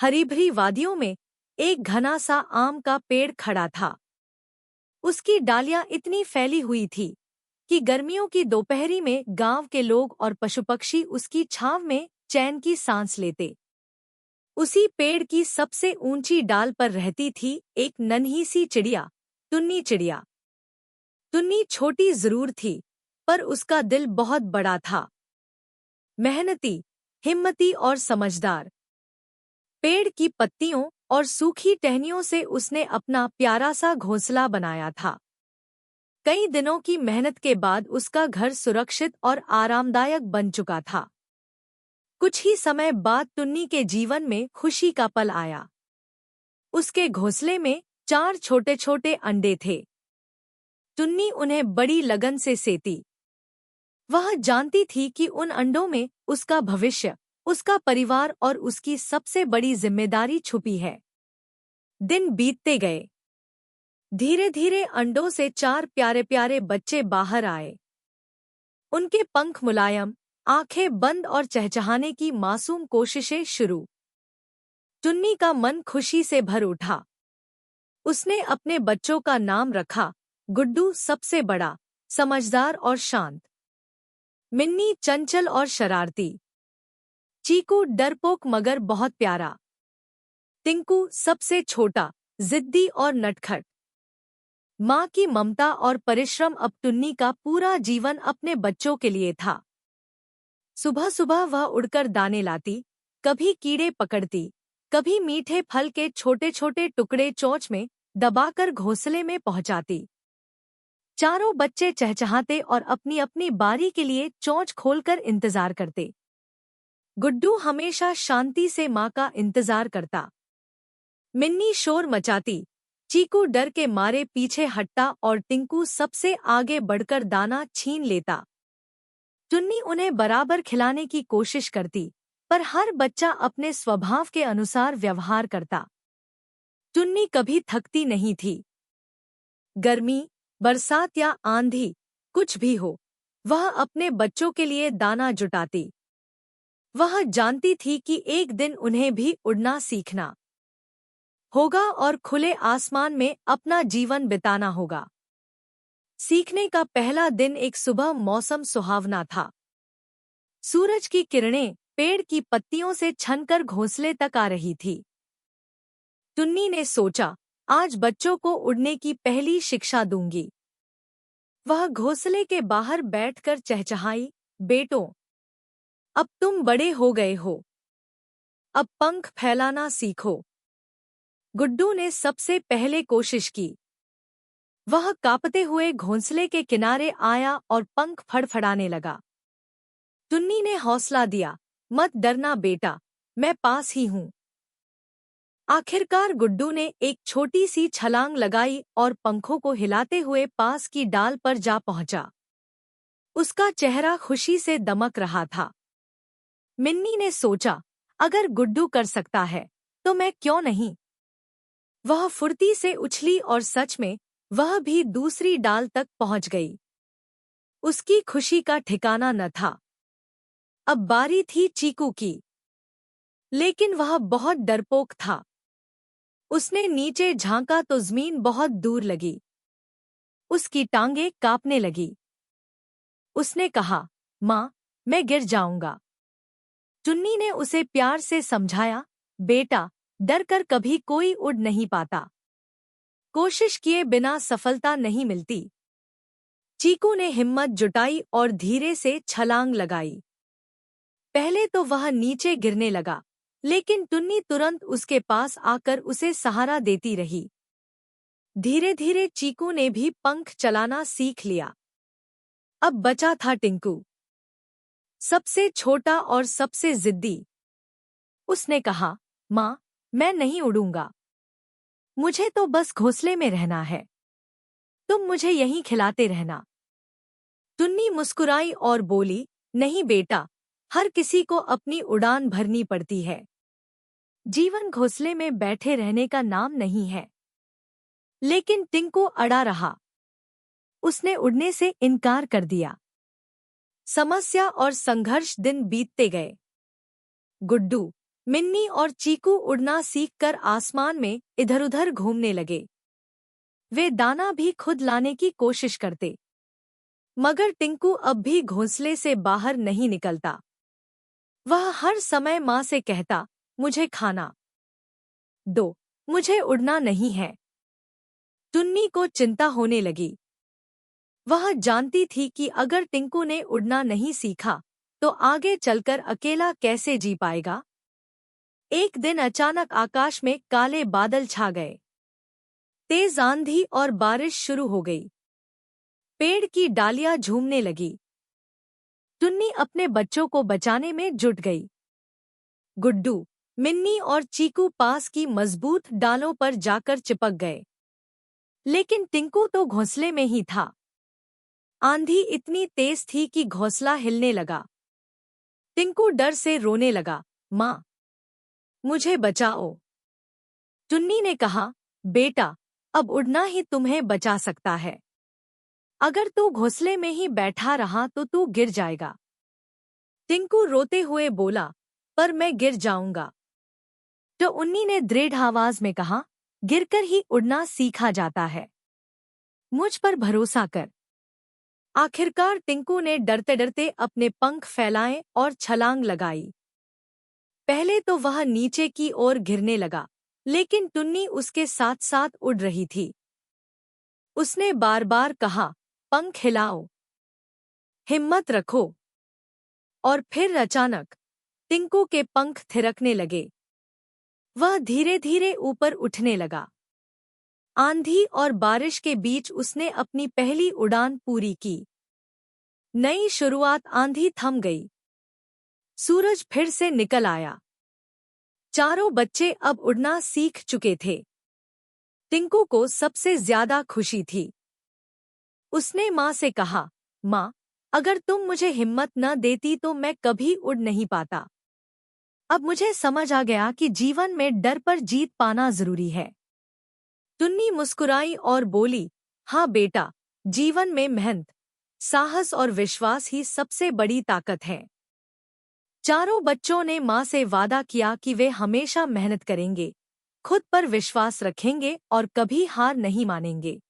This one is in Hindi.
हरी भरी वादियों में एक घना सा आम का पेड़ खड़ा था। उसकी डालियां इतनी फैली हुई थी कि गर्मियों की दोपहरी में गांव के लोग और पशु पक्षी उसकी छांव में चैन की सांस लेते। उसी पेड़ की सबसे ऊंची डाल पर रहती थी एक नन्ही सी चिड़िया, टुन्नी चिड़िया। टुन्नी छोटी जरूर थी, पर उसका दिल बहुत बड़ा था। मेहनती, हिम्मती और समझदार। पेड़ की पत्तियों और सूखी टहनियों से उसने अपना प्यारा सा घोंसला बनाया था। कई दिनों की मेहनत के बाद उसका घर सुरक्षित और आरामदायक बन चुका था। कुछ ही समय बाद टुन्नी के जीवन में खुशी का पल आया। उसके घोंसले में 4 छोटे-छोटे अंडे थे। टुन्नी उन्हें बड़ी लगन से सेती। वह जानती थी कि उन अंडों में उसका भविष्य, उसका परिवार और उसकी सबसे बड़ी जिम्मेदारी छुपी है। दिन बीतते गए। धीरे-धीरे अंडों से 4 प्यारे-प्यारे बच्चे बाहर आए। उनके पंख मुलायम, आंखें बंद और चहचहाने की मासूम कोशिशें शुरू। टुन्नी का मन खुशी से भर उठा। उसने अपने बच्चों का नाम रखा, गुड्डू सबसे बड़ा, समझदार और शांत। मिन्नी चंचल और शरारती। चीकू डरपोक मगर बहुत प्यारा। टिंकू सबसे छोटा, जिद्दी और नटखट। माँ की ममता और परिश्रम। अब टुन्नी का पूरा जीवन अपने बच्चों के लिए था। सुबह सुबह वह उड़कर दाने लाती, कभी कीड़े पकड़ती, कभी मीठे फल के छोटे छोटे टुकड़े चोंच में दबाकर घोंसले में पहुंचाती। चारों बच्चे चहचहाते और अपनी अपनी बारी के लिए चोंच खोलकर इंतजार करते। गुड्डू हमेशा शांति से माँ का इंतजार करता। मिन्नी शोर मचाती, चीकू डर के मारे पीछे हटता और टिंकू सबसे आगे बढ़कर दाना छीन लेता। टुन्नी उन्हें बराबर खिलाने की कोशिश करती, पर हर बच्चा अपने स्वभाव के अनुसार व्यवहार करता। टुन्नी कभी थकती नहीं थी। गर्मी, बरसात या आंधी, कुछ भी हो, वह अपने बच्चों के लिए दाना जुटाती। वह जानती थी कि एक दिन उन्हें भी उड़ना सीखना होगा और खुले आसमान में अपना जीवन बिताना होगा। सीखने का पहला दिन एक सुबह मौसम सुहावना था। सूरज की किरणें पेड़ की पत्तियों से छनकर घोंसले तक आ रही थी। टुन्नी ने सोचा, आज बच्चों को उड़ने की पहली शिक्षा दूंगी। वह घोंसले के बाहर बैठकर चहचहाई, बेटों, अब तुम बड़े हो गए हो। अब पंख फैलाना सीखो। गुड्डू ने सबसे पहले कोशिश की। वह कांपते हुए घोंसले के किनारे आया और पंख फड़फड़ाने लगा। टुन्नी ने हौसला दिया, मत डरना बेटा, मैं पास ही हूँ। आखिरकार गुड्डू ने एक छोटी सी छलांग लगाई और पंखों को हिलाते हुए पास की डाल पर जा पहुंचा। उसका चेहरा खुशी से दमक रहा था। मिन्नी ने सोचा, अगर गुड्डू कर सकता है, तो मैं क्यों नहीं। वह फुर्ती से उछली और सच में वह भी दूसरी डाल तक पहुंच गई। उसकी खुशी का ठिकाना न था। अब बारी थी चीकू की। लेकिन वह बहुत डरपोक था। उसने नीचे झांका तो जमीन बहुत दूर लगी। उसकी टांगें कांपने लगी। उसने कहा, माँ, मैं गिर जाऊंगा। टुन्नी ने उसे प्यार से समझाया, बेटा, डर कर कभी कोई उड़ नहीं पाता। कोशिश किए बिना सफलता नहीं मिलती। चीकू ने हिम्मत जुटाई और धीरे से छलांग लगाई। पहले तो वह नीचे गिरने लगा, लेकिन टुन्नी तुरंत उसके पास आकर उसे सहारा देती रही। धीरे धीरे चीकू ने भी पंख चलाना सीख लिया। अब बचा था टिंकू, सबसे छोटा और सबसे जिद्दी। उसने कहा, माँ, मैं नहीं उड़ूंगा। मुझे तो बस घोंसले में रहना है। तुम मुझे यहीं खिलाते रहना। टुन्नी मुस्कुराई और बोली, नहीं बेटा, हर किसी को अपनी उड़ान भरनी पड़ती है। जीवन घोंसले में बैठे रहने का नाम नहीं है। लेकिन टिंकू अड़ा रहा। उसने उड़ने से इनकार कर दिया। समस्या और संघर्ष दिन बीतते गए। गुड्डू, मिन्नी और चीकू उड़ना सीखकर आसमान में इधर-उधर घूमने लगे। वे दाना भी खुद लाने की कोशिश करते, मगर टिंकू अब भी घोंसले से बाहर नहीं निकलता। वह हर समय माँ से कहता, मुझे खाना दो, मुझे उड़ना नहीं है। टुन्नी को चिंता होने लगी। वह जानती थी कि अगर टिंकू ने उड़ना नहीं सीखा तो आगे चलकर अकेला कैसे जी पाएगा। एक दिन अचानक आकाश में काले बादल छा गए। तेज आंधी और बारिश शुरू हो गई। पेड़ की डालियां झूमने लगी। टुन्नी अपने बच्चों को बचाने में जुट गई। गुड्डू, मिन्नी और चीकू पास की मजबूत डालों पर जाकर चिपक गए, लेकिन टिंकू तो घोंसले में ही था। आंधी इतनी तेज थी कि घोंसला हिलने लगा। टिंकू डर से रोने लगा, माँ, मुझे बचाओ। टुन्नी ने कहा, बेटा, अब उड़ना ही तुम्हें बचा सकता है। अगर तू घोंसले में ही बैठा रहा तो तू गिर जाएगा। टिंकू रोते हुए बोला, पर मैं गिर जाऊंगा। तो उन्नी ने दृढ़ आवाज में कहा, गिरकर ही उड़ना सीखा जाता है। मुझ पर भरोसा कर। आखिरकार टिंकू ने डरते डरते अपने पंख फैलाए और छलांग लगाई। पहले तो वह नीचे की ओर गिरने लगा, लेकिन टुन्नी उसके साथ साथ उड़ रही थी। उसने बार बार कहा, पंख हिलाओ, हिम्मत रखो। और फिर अचानक टिंकू के पंख थिरकने लगे। वह धीरे धीरे ऊपर उठने लगा। आंधी और बारिश के बीच उसने अपनी पहली उड़ान पूरी की। नई शुरुआत। आंधी थम गई। सूरज फिर से निकल आया। चारों बच्चे अब उड़ना सीख चुके थे। टिंकू को सबसे ज्यादा खुशी थी। उसने माँ से कहा, माँ, अगर तुम मुझे हिम्मत न देती तो मैं कभी उड़ नहीं पाता। अब मुझे समझ आ गया कि जीवन में डर पर जीत पाना जरूरी है। टुन्नी मुस्कुराई और बोली, हाँ बेटा, जीवन में मेहनत, साहस और विश्वास ही सबसे बड़ी ताकत है। चारों बच्चों ने माँ से वादा किया कि वे हमेशा मेहनत करेंगे, खुद पर विश्वास रखेंगे और कभी हार नहीं मानेंगे।